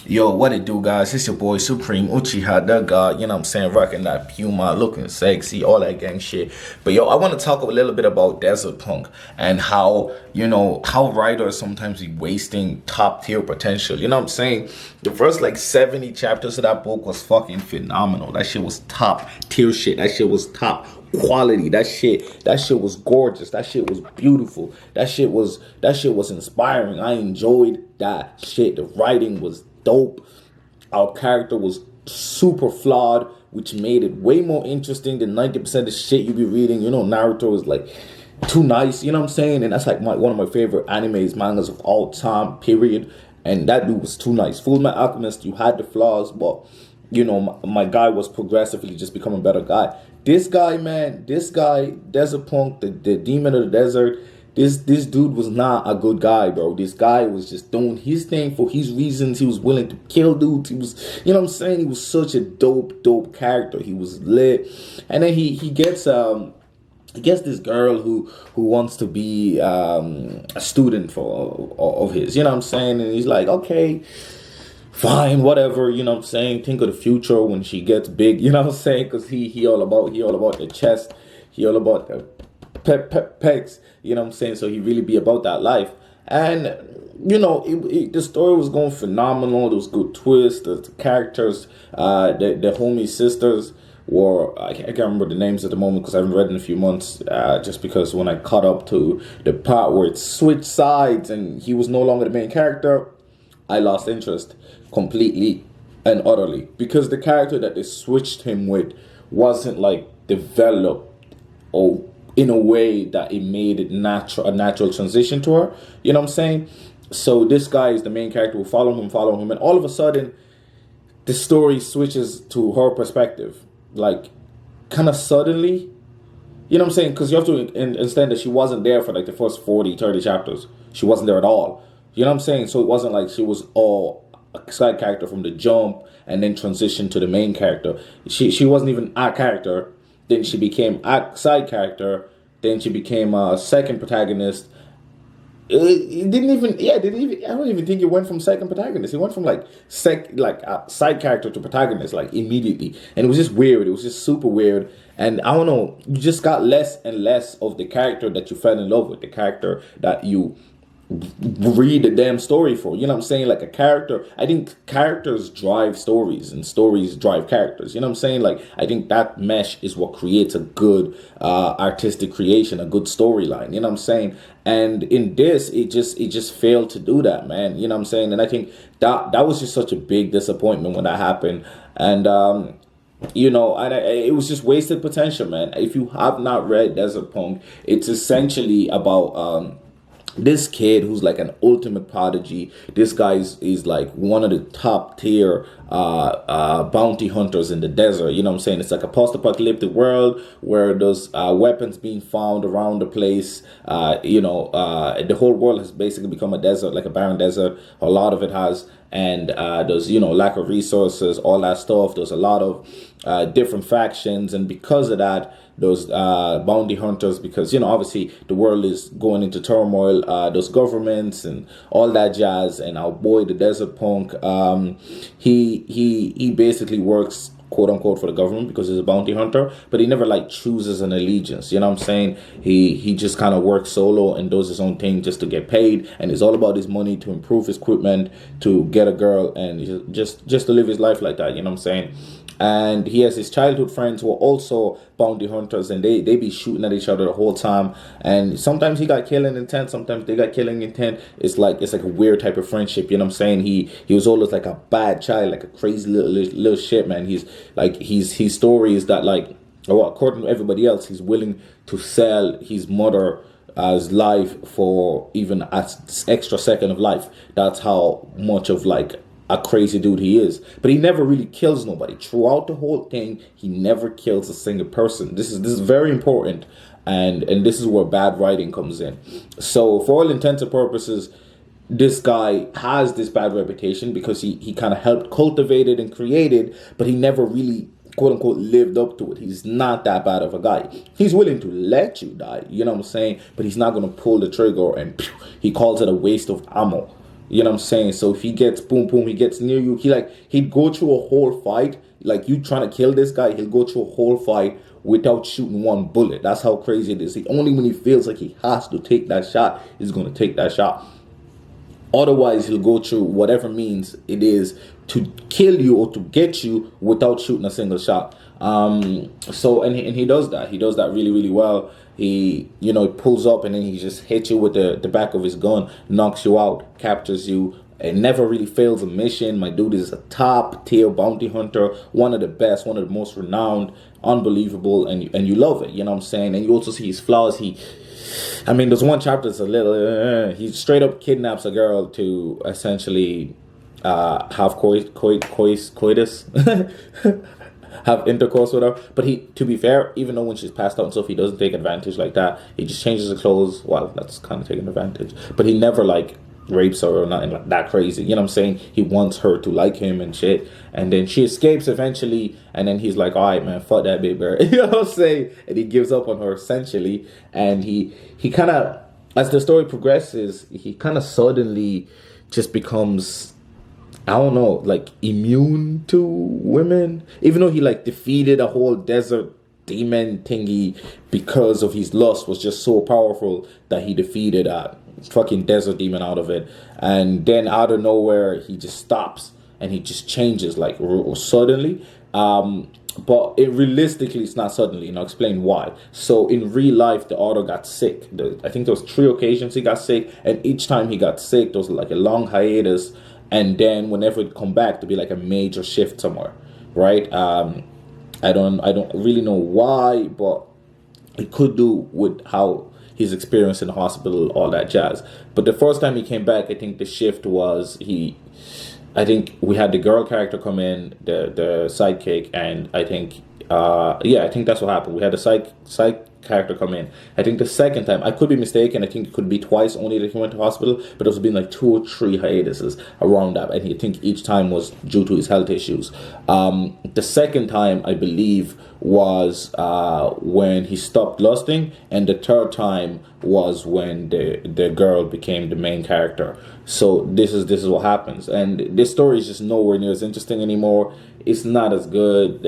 Yo, what it do, guys? It's your boy Supreme Uchiha, the God, you know what I'm saying? Rocking that Puma, looking sexy, all that gang shit. But yo, I want to talk a little bit about Desert Punk and how, how writers sometimes be wasting top tier potential. You know what I'm saying? The first like 70 chapters of that book was fucking phenomenal. That shit was top tier shit. That shit was top quality. That shit was gorgeous. That shit was beautiful. That shit was inspiring. I enjoyed that shit. The writing was dope. Our character was super flawed, which made it way more interesting than 90% of the shit you be reading. You know, Naruto is like too nice, you know what I'm saying? And that's like one of my favorite animes, mangas of all time, period. And that dude was too nice. Fullmetal Alchemist, you had the flaws, but my guy was progressively just becoming a better guy. This guy, Desert Punk, the demon of the desert, this dude was not a good guy, bro. This guy was just doing his thing for his reasons. He was willing to kill dudes. He was, you know what I'm saying? He was such a dope character. He was lit. And then he gets this girl who wants to be a student of his, you know what I'm saying? And he's like, okay, fine, whatever, you know what I'm saying? Think of the future when she gets big, you know what I'm saying? Because he all about the chest, he all about the pecs, you know what I'm saying? So he really be about that life. And the story was going phenomenal. There was good twists. The characters, the homie sisters were, I can't remember the names at the moment because I haven't read in a few months, just because when I caught up to the part where it switched sides and he was no longer the main character, I lost interest completely and utterly, because the character that they switched him with wasn't like developed or in a way that it made it a natural transition to her. You know what I'm saying? So this guy is the main character. We follow him, and all of a sudden, the story switches to her perspective, like kind of suddenly. You know what I'm saying? Because you have to understand that she wasn't there for like the first 40, 30 chapters. She wasn't there at all. You know what I'm saying? So it wasn't like she was all a side character from the jump and then transitioned to the main character. She wasn't even a character. Then she became a side character. Then she became a second protagonist. It didn't even. I don't even think it went from second protagonist. It went from like a side character to protagonist like immediately, and it was just weird. It was just super weird. And I don't know. You just got less and less of the character that you fell in love with, the character that you read the damn story for. You know what I'm saying? Like a character, I think characters drive stories and stories drive characters. You know what I'm saying? Like I think that mesh is what creates a good artistic creation, a good storyline. You know what I'm saying? And in this, it just failed to do that, man. You know what I'm saying? And I think that was just such a big disappointment when that happened. And it was just wasted potential, man. If you have not read Desert Punk, it's essentially about this kid who's like an ultimate prodigy. This guy is like one of the top tier bounty hunters in the desert. You know what I'm saying? It's like a post-apocalyptic world where there's weapons being found around the place. The whole world has basically become a desert, like a barren desert. A lot of it has. And there's, lack of resources, all that stuff. There's a lot of different factions. And because of that, those bounty hunters, because, obviously the world is going into turmoil, those governments and all that jazz. And our boy, the Desert Punk, he basically works, quote unquote, for the government because he's a bounty hunter, but he never like chooses an allegiance. You know what I'm saying? He just kind of works solo and does his own thing just to get paid, and it's all about his money to improve his equipment, to get a girl, and just to live his life like that. You know what I'm saying? And he has his childhood friends who are also bounty hunters, and they be shooting at each other the whole time. And sometimes he got killing intent, sometimes they got killing intent. It's like a weird type of friendship. You know what I'm saying? He was always like a bad child, like a crazy little shit, man. His story is that, like, well, according to everybody else, he's willing to sell his mother as life for even an extra second of life. That's how much of like a crazy dude he is. But he never really kills nobody. Throughout the whole thing, he never kills a single person. This is very important, and this is where bad writing comes in. So for all intents and purposes, this guy has this bad reputation because he kind of helped cultivate it and create it, but he never really, quote unquote, lived up to it. He's not that bad of a guy. He's willing to let you die, you know what I'm saying? But he's not going to pull the trigger and he calls it a waste of ammo. You know what I'm saying? So if he gets boom boom, he gets near you, he'd go through a whole fight. Like you trying to kill this guy, he'll go through a whole fight without shooting one bullet. That's how crazy it is. Only when he feels like he has to take that shot, he's gonna take that shot. Otherwise, he'll go through whatever means it is to kill you or to get you without shooting a single shot. And he does that. He does that really, really well. He pulls up and then he just hits you with the back of his gun, knocks you out, captures you. It never really fails a mission. My dude is a top tier bounty hunter, one of the best, one of the most renowned, unbelievable, and you love it. You know what I'm saying? And you also see his flaws. There's one chapter that's a little. He straight up kidnaps a girl to essentially have coitus, have intercourse with her. But to be fair, even though when she's passed out and stuff, he doesn't take advantage like that. He just changes her clothes. Well, that's kind of taking advantage. But he never rapes her or nothing like that crazy. You know what I'm saying? He wants her to like him and shit. And then she escapes eventually. And then he's like, all right, man, fuck that baby girl. You know what I'm saying? And he gives up on her essentially. And he kind of, as the story progresses, he kind of suddenly just becomes, I don't know, immune to women. Even though he defeated a whole desert demon thingy because of his lust was just so powerful that he defeated a fucking desert demon out of it. And then out of nowhere he just stops and he just changes suddenly. But realistically it's not suddenly, and I'll explain why. So in real life the author got sick. I think there was 3 occasions he got sick, and each time he got sick there was a long hiatus, and then whenever it come back to be a major shift somewhere, right? I don't really know why, but it could do with how his experience in the hospital, all that jazz. But the first time he came back, I think the shift was I think we had the girl character come in, the sidekick, and I think I think that's what happened. We had the side character come in. I think the second time, I could be mistaken, I think it could be twice only that he went to hospital, but there's been 2 or 3 hiatuses around that, and I think each time was due to his health issues. The second time, I believe, was when he stopped lusting, and the third time was when the girl became the main character. So this is what happens, and this story is just nowhere near as interesting anymore. It's not as good.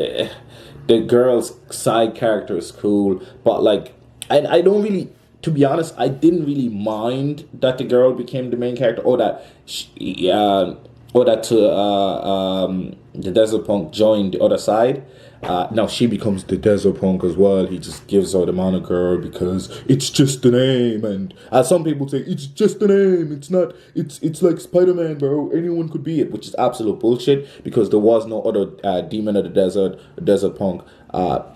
The girl's side character is cool, but I don't really, to be honest, I didn't really mind that the girl became the main character, or that the Desert Punk joined the other side. Now she becomes the Desert Punk as well. He just gives her the moniker because it's just the name, and as some people say, it's just the name. It's not. It's like Spider-Man, bro. Anyone could be it, which is absolute bullshit because there was no other demon of the Desert Punk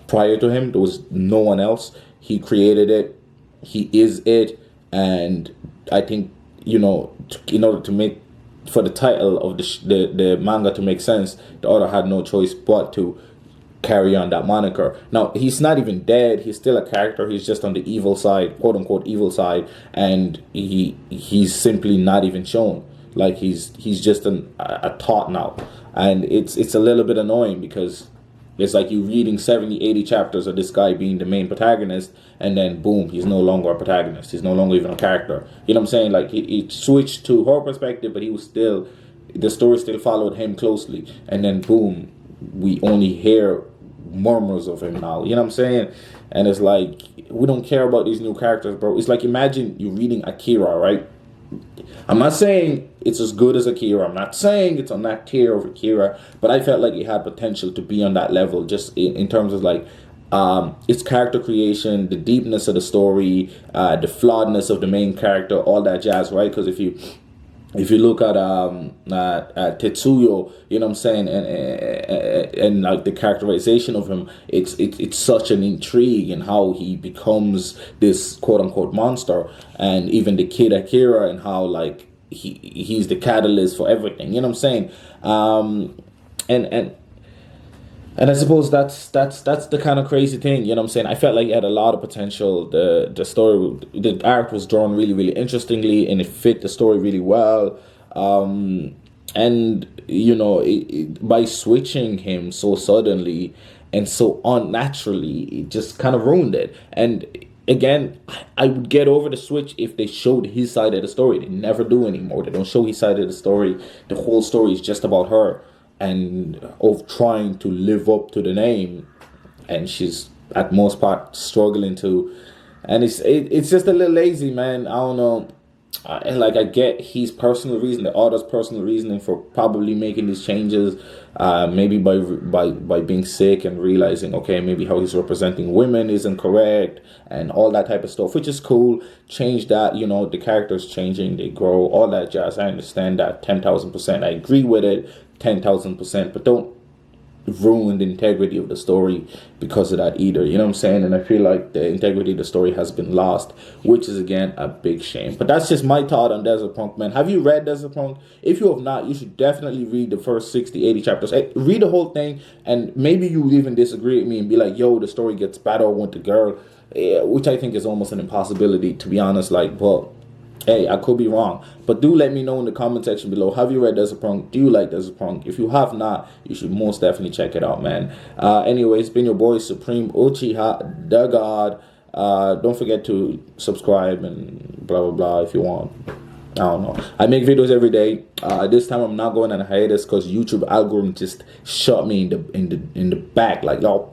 prior to him. There was no one else. He created it. He is it, and I think in order to make for the title of the manga to make sense, the author had no choice but to carry on that moniker. Now he's not even dead. He's still a character. He's just on the evil side, quote unquote evil side, and he's simply not even shown. He's just a thought now, and it's a little bit annoying because it's you reading 70, 80 chapters of this guy being the main protagonist, and then boom, he's no longer a protagonist. He's no longer even a character. You know what I'm saying? He switched to her perspective, but the story still followed him closely, and then boom, we only hear murmurs of him now. You know what I'm saying? And it's we don't care about these new characters, bro. It's imagine you reading Akira, right? I'm not saying it's as good as Akira. I'm not saying it's on that tier of Akira, but I felt like it had potential to be on that level, just in terms of its character creation, the deepness of the story, the flawedness of the main character, all that jazz, right? Because if you look at Tetsuyo, you know what I'm saying, and the characterization of him, it's such an intrigue in how he becomes this quote unquote monster, and even the kid Akira, and how he's the catalyst for everything. You know what I'm saying? And I suppose that's the kind of crazy thing, you know what I'm saying? I felt like it had a lot of potential. The story, the art was drawn really, really interestingly, and it fit the story really well. And by switching him so suddenly and so unnaturally, it just kind of ruined it. And again, I would get over the switch if they showed his side of the story. They never do anymore. They don't show his side of the story. The whole story is just about her and of trying to live up to the name, and she's at most part struggling to. And it's just a little lazy, man. I don't know. Like I get his personal reason, the author's personal reasoning for probably making these changes, maybe by being sick and realizing, okay, maybe how he's representing women isn't correct and all that type of stuff, which is cool. Change that, the characters changing, they grow, all that jazz. I understand that 10,000%. I agree with it 10,000%, but don't ruin the integrity of the story because of that either. You know what I'm saying? And I feel like the integrity of the story has been lost, which is again a big shame. But that's just my thought on Desert Punk, man. Have you read Desert Punk? If you have not, you should definitely read the first 60, 80 chapters. Read the whole thing, and maybe you would even disagree with me and be like, yo, the story gets better with the girl, which I think is almost an impossibility, to be honest. Like, but hey, I could be wrong. But do let me know in the comment section below. Have you read Desert Punk? Do you like Desert Punk? If you have not, you should most definitely check it out, man. Anyway, it's been your boy Supreme Uchiha the God. Don't forget to subscribe and blah blah blah if you want. I don't know. I make videos every day. This time I'm not going on a hiatus because YouTube algorithm just shot me in the back, like y'all,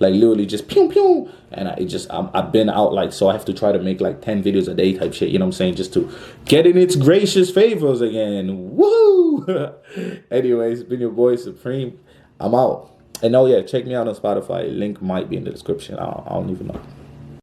like literally just pew pew. And I've been out, like, so I have to try to make like 10 videos a day type shit. You know what I'm saying? Just to get in its gracious favors again. Woo! Anyways, it's been your boy Supreme. I'm out. And oh yeah, check me out on Spotify. Link might be in the description. I don't even know.